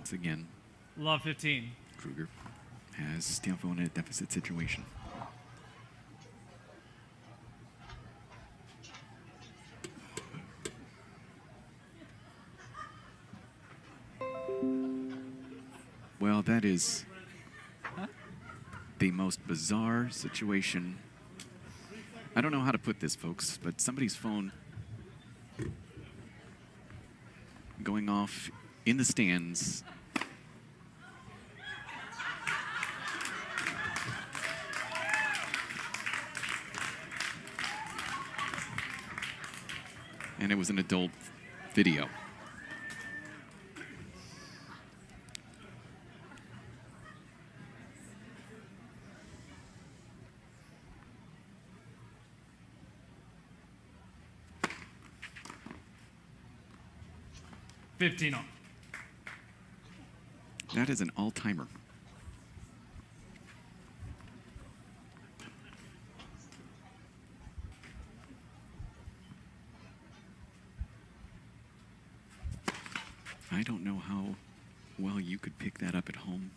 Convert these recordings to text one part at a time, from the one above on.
Once again, Love 15. Krueger has Tiafoe in a deficit situation. Well, that is the most bizarre situation. I don't know how to put this, folks, but somebody's phone going off in the stands. And it was an adult video. $15 on. That is an all-timer. I don't know how well you could pick that up at home.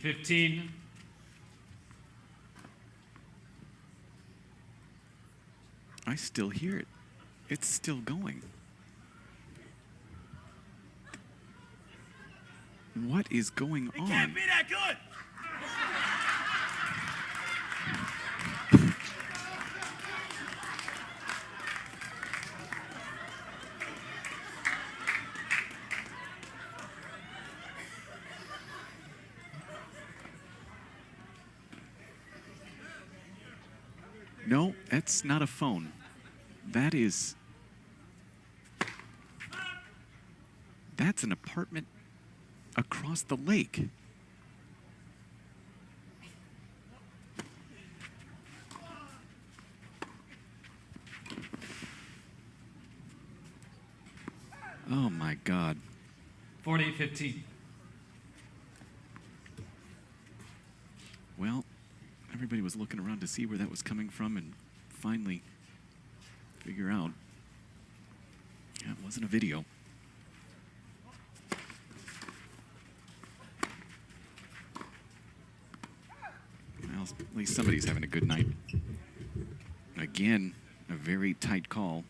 $15. I still hear it. It's still going. What is going on? It can't be that good. No, that's not a phone. That's an apartment across the lake. Oh my God. 48-15. Well, everybody was looking around to see where that was coming from and finally figure out it wasn't a video. Well, at least somebody's having a good night. Again, a very tight call.